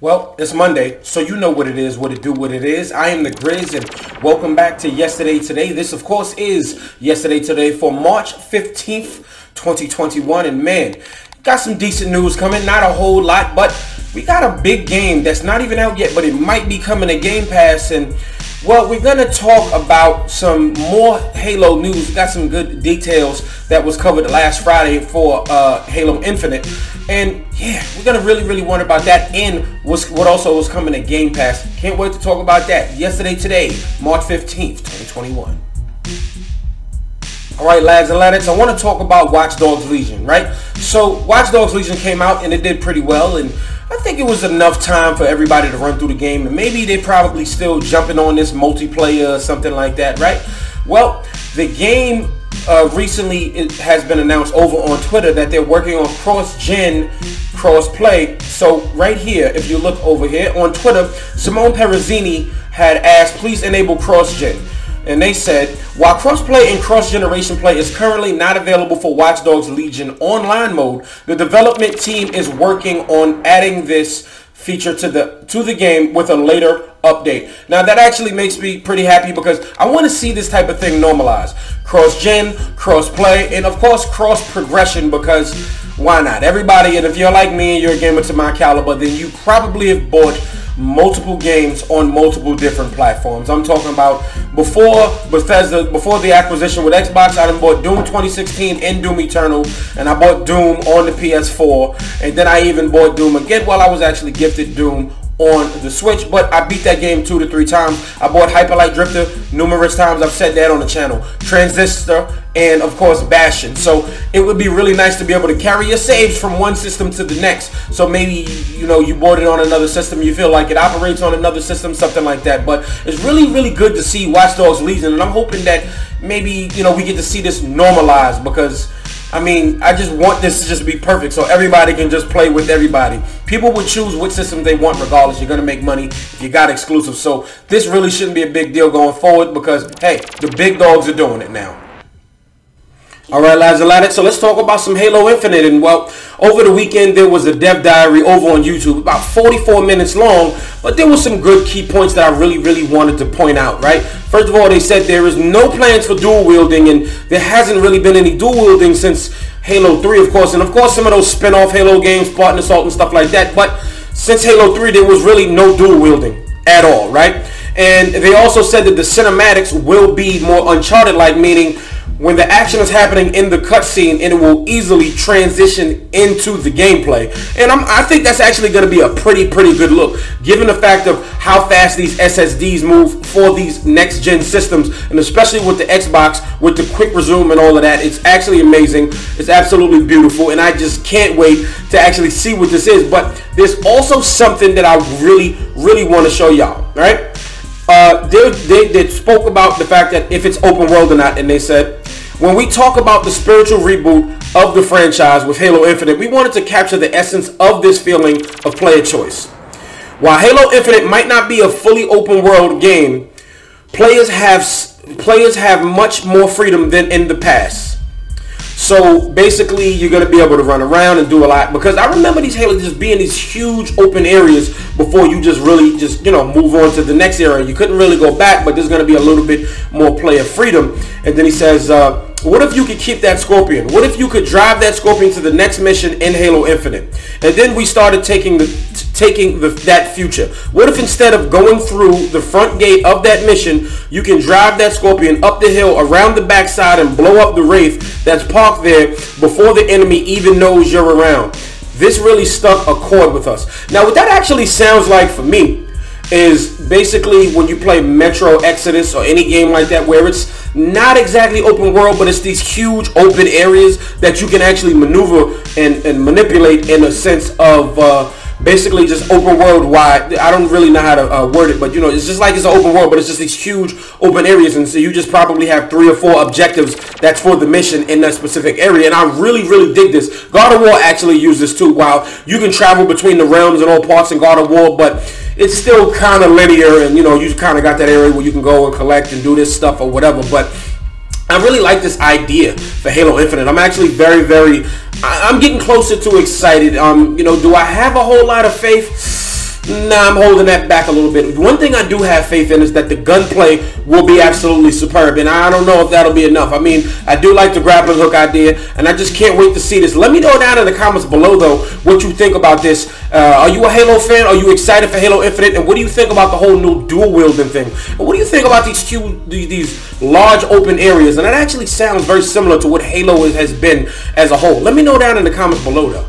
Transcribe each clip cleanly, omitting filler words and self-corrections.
Well, it's Monday, so you know what it is, what it do, what it is. I am the Grizz, and welcome back to Yesterday Today. This, of course, is Yesterday Today for March 15th, 2021. And man, got some decent news coming. Not a whole lot, but we got a big game that's not even out yet, but it might be coming to Game Pass. And well, we're going to talk about some more Halo news. We got some good details that was covered last Friday for Halo Infinite. And yeah, we're going to really wonder about that and what also was coming to Game Pass. Can't wait to talk about that. Yesterday Today, March 15th, 2021. Alright, lads and lads, I want to talk about Watch Dogs Legion, right? So, Watch Dogs Legion came out and it did pretty well, and I think it was enough time for everybody to run through the game, and maybe they're probably still jumping on this multiplayer or something like that, right? Well, the game recently has been announced over on Twitter that they're working on cross-gen crossplay. So right here, if you look over here on Twitter, Simone Perezzini had asked, please enable cross-gen. And they said, while crossplay and cross-generation play is currently not available for Watch Dogs Legion online mode, the development team is working on adding this feature to the game with a later update. Now that actually makes me pretty happy because I want to see this type of thing normalized. Cross-gen, cross-play, and of course cross-progression, because why not? Everybody, and if you're like me and you're a gamer to my caliber, then you probably have bought multiple games on multiple different platforms. I'm talking about before Bethesda, before the acquisition with Xbox, I done bought Doom 2016 and Doom Eternal, and I bought Doom on the PS4, and then I even bought Doom again while I was actually gifted Doom on the Switch, but I beat that game 2 to 3 times. I bought Hyper Light Drifter numerous times. I've said that on the channel. Transistor, and of course Bastion. So it would be really nice to be able to carry your saves from one system to the next. So maybe, you know, you bought it on another system, you feel like it operates on another system, something like that. But it's really good to see Watch Dogs Legion, and I'm hoping that maybe, you know, we get to see this normalized, because I mean, I just want this to just be perfect so everybody can just play with everybody. People would choose what system they want regardless. You're going to make money if you got exclusive. So this really shouldn't be a big deal going forward because, hey, the big dogs are doing it now. Alright, lads and lads, so let's talk about some Halo Infinite. And well, over the weekend there was a dev diary over on YouTube, about 44 minutes long, but there were some good key points that I really wanted to point out, right? First of all, they said there is no plans for dual wielding, and there hasn't really been any dual wielding since Halo 3, of course, and of course some of those spin-off Halo games, Spartan Assault and stuff like that, but since Halo 3 there was really no dual wielding at all, right? And they also said that the cinematics will be more Uncharted-like, meaning when the action is happening in the cutscene, and it will easily transition into the gameplay. And I think that's actually going to be a pretty good look, given the fact of how fast these SSDs move for these next-gen systems, and especially with the Xbox, with the quick resume and all of that. It's actually amazing. It's absolutely beautiful, and I just can't wait to actually see what this is. But there's also something that I really want to show y'all, right? They spoke about the fact that if it's open world or not, and they said, when we talk about the spiritual reboot of the franchise with Halo Infinite, we wanted to capture the essence of this feeling of player choice. While Halo Infinite might not be a fully open world game, players have much more freedom than in the past. So basically, you're going to be able to run around and do a lot, because I remember these Halo just being these huge open areas before you just really you know, move on to the next area. You couldn't really go back, but there's going to be a little bit more player freedom. And then he says, what if you could keep that Scorpion? What if you could drive that Scorpion to the next mission in Halo Infinite? And then we started taking that future. What if instead of going through the front gate of that mission, you can drive that Scorpion up the hill, around the backside, and blow up the Wraith that's parked there before the enemy even knows you're around? This really struck a chord with us. Now, what that actually sounds like for me is basically when you play Metro Exodus or any game like that, where it's not exactly open world, but it's these huge open areas that you can actually maneuver and manipulate, in a sense of basically just open world wide. I don't really know how to word it, but you know, it's just like it's an open world, but it's just these huge open areas, and so you just probably have 3 or 4 objectives that's for the mission in that specific area. And I really dig this. God of War actually used this too. While you can travel between the realms and all parts in God of War, but it's still kind of linear, and you know, you kind of got that area where you can go and collect and do this stuff or whatever. But I really like this idea for Halo Infinite. I'm actually I'm getting closer to excited. You know, do I have a whole lot of faith? Nah, I'm holding that back a little bit. One thing I do have faith in is that the gunplay will be absolutely superb, and I don't know if that'll be enough. I mean, I do like the grappling hook idea, and I just can't wait to see this. Let me know down in the comments below, though, what you think about this. Are you a Halo fan? Are you excited for Halo Infinite? And what do you think about the whole new dual wielding thing? And what do you think about these large open areas? And that actually sounds very similar to what Halo has been as a whole. Let me know down in the comments below, though.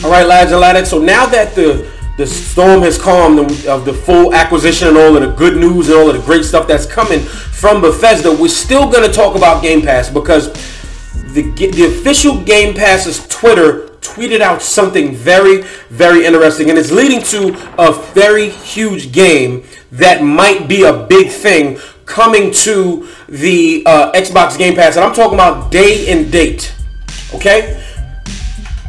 All right, lads and lads. So now that the storm has calmed of the full acquisition and all of the good news and all of the great stuff that's coming from Bethesda, we're still going to talk about Game Pass, because the official Game Pass's Twitter tweeted out something very, very interesting, and it's leading to a very huge game that might be a big thing coming to the Xbox Game Pass, and I'm talking about day and date. Okay?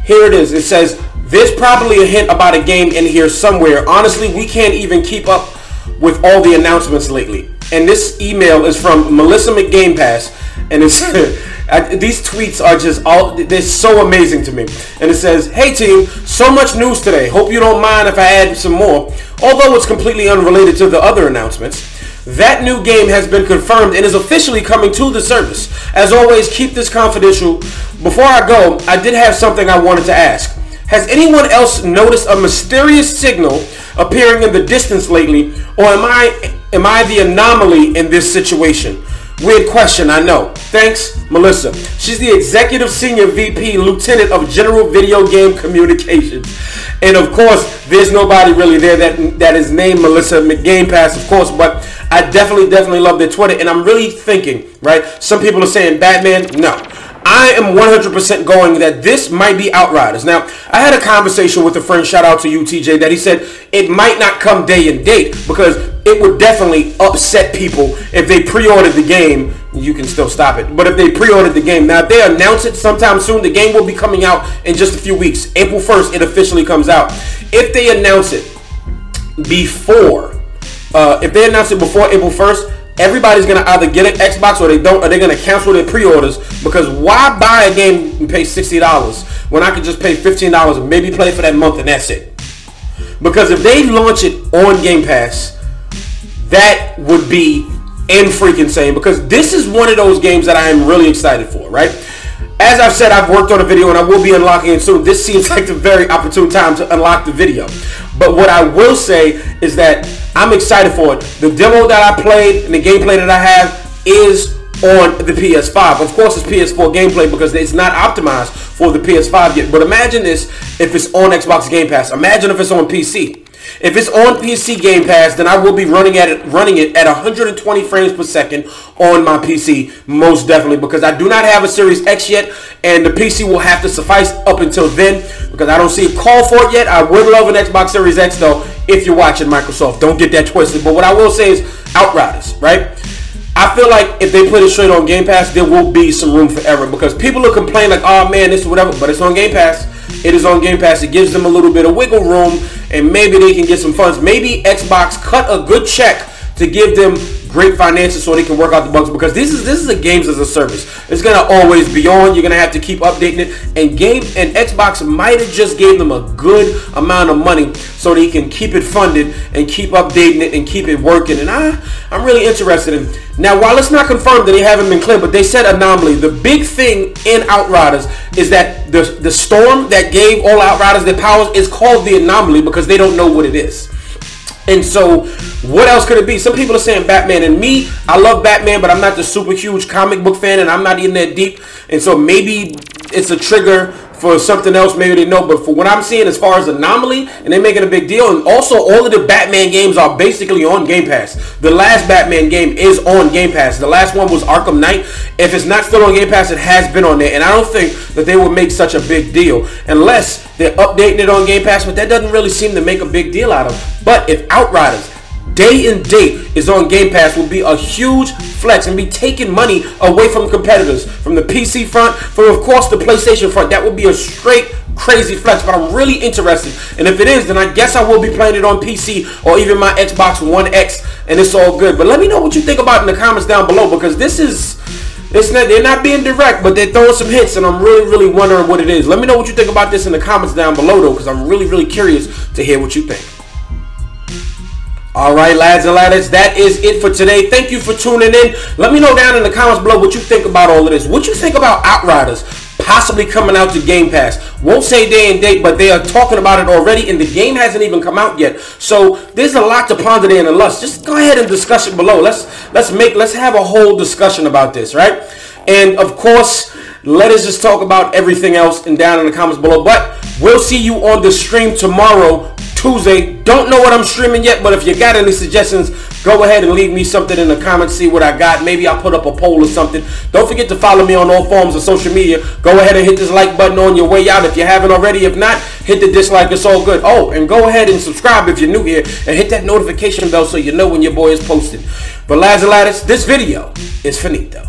Here it is. It says, there's probably a hint about a game in here somewhere. Honestly, we can't even keep up with all the announcements lately. And this email is from Melissa McGamepass, and it's these tweets are just they're so amazing to me. And it says, hey team, so much news today. Hope you don't mind if I add some more. Although it's completely unrelated to the other announcements. That new game has been confirmed and is officially coming to the service. As always, keep this confidential. Before I go, I did have something I wanted to ask. Has anyone else noticed a mysterious signal appearing in the distance lately, or am I the anomaly in this situation? Weird question, I know. Thanks, Melissa. She's the Executive Senior VP Lieutenant of General Video Game Communications. And of course, there's nobody really there that is named Melissa McGamepass, of course, but I definitely love their Twitter, and I'm really thinking, right? Some people are saying Batman. No. I am 100% going that this might be Outriders. Now, I had a conversation with a friend, shout out to you, TJ, that he said it might not come day and date, because it would definitely upset people if they pre-ordered the game. You can still stop it, but if they pre-ordered the game, now if they announce it sometime soon, the game will be coming out in just a few weeks. April 1st, it officially comes out. If they announce it before April 1st, everybody's going to either get an Xbox or they don't, or they're going to cancel their pre-orders, because why buy a game and pay $60 when I could just pay $15 and maybe play for that month and that's it? Because if they launch it on Game Pass, that would be freaking insane, because this is one of those games that I am really excited for, right? As I've said, I've worked on a video and I will be unlocking it soon. This seems like the very opportune time to unlock the video. But what I will say is that I'm excited for it. The demo that I played and the gameplay that I have is on the PS5. Of course, it's PS4 gameplay because it's not optimized for the PS5 yet. But imagine this if it's on Xbox Game Pass. Imagine if it's on PC. If it's on PC Game Pass, then I will be running it at 120 frames per second on my PC, most definitely, because I do not have a Series X yet, and the PC will have to suffice up until then, because I don't see a call for it yet. I would love an Xbox Series X, though, if you're watching Microsoft. Don't get that twisted. But what I will say is Outriders, right? I feel like if they put it straight on Game Pass, there will be some room for error, because people will complain like, oh man, this is whatever, but it's on Game Pass. It is on Game Pass. It gives them a little bit of wiggle room, and maybe they can get some funds. Maybe Xbox cut a good check to give them great finances so they can work out the bugs, because this is a games as a service. It's gonna always be on. You're gonna have to keep updating it, and Xbox might have just gave them a good amount of money so they can keep it funded and keep updating it and keep it working. And I'm really interested in. Now, while it's not confirmed that they haven't been cleared, but they said anomaly. The big thing in Outriders is that the storm that gave all Outriders their powers is called the anomaly, because they don't know what it is. And so, what else could it be? Some people are saying Batman, and me, I love Batman, but I'm not the super huge comic book fan, and I'm not in that deep. And so maybe it's a trigger for something else, maybe they know. But for what I'm seeing as far as anomaly, and they're making a big deal, and also all of the Batman games are basically on Game Pass. The last Batman game is on Game Pass. The last one was Arkham Knight. If it's not still on Game Pass, it has been on there. And I don't think that they would make such a big deal unless they're updating it on Game Pass, but that doesn't really seem to make a big deal out of it. But if Outriders day and date is on Game Pass, will be a huge flex and be taking money away from competitors, from the PC front, from of course the PlayStation front. That would be a straight crazy flex, but I'm really interested. And if it is, then I guess I will be playing it on PC or even my Xbox One X, and it's all good. But let me know what you think about in the comments down below, because they're not being direct, but they're throwing some hints, and I'm really wondering what it is. Let me know what you think about this in the comments down below, though, because I'm really curious to hear what you think. Alright, lads and laddies, that is it for today. Thank you for tuning in. Let me know down in the comments below what you think about all of this. What you think about Outriders possibly coming out to Game Pass. Won't say day and date, but they are talking about it already, and the game hasn't even come out yet. So there's a lot to ponder there and lust. Just go ahead and discuss it below. Let's have a whole discussion about this, right? And of course, let us just talk about everything else and down in the comments below. But we'll see you on the stream tomorrow, Tuesday. Don't know what I'm streaming yet, but if you got any suggestions, go ahead and leave me something in the comments, see what I got. Maybe I'll put up a poll or something. Don't forget to follow me on all forms of social media. Go ahead and hit this like button on your way out if you haven't already. If not, hit the dislike. It's all good. Oh, and go ahead and subscribe if you're new here, and hit that notification bell so you know when your boy is posted. But lads and laddies, this video is finito.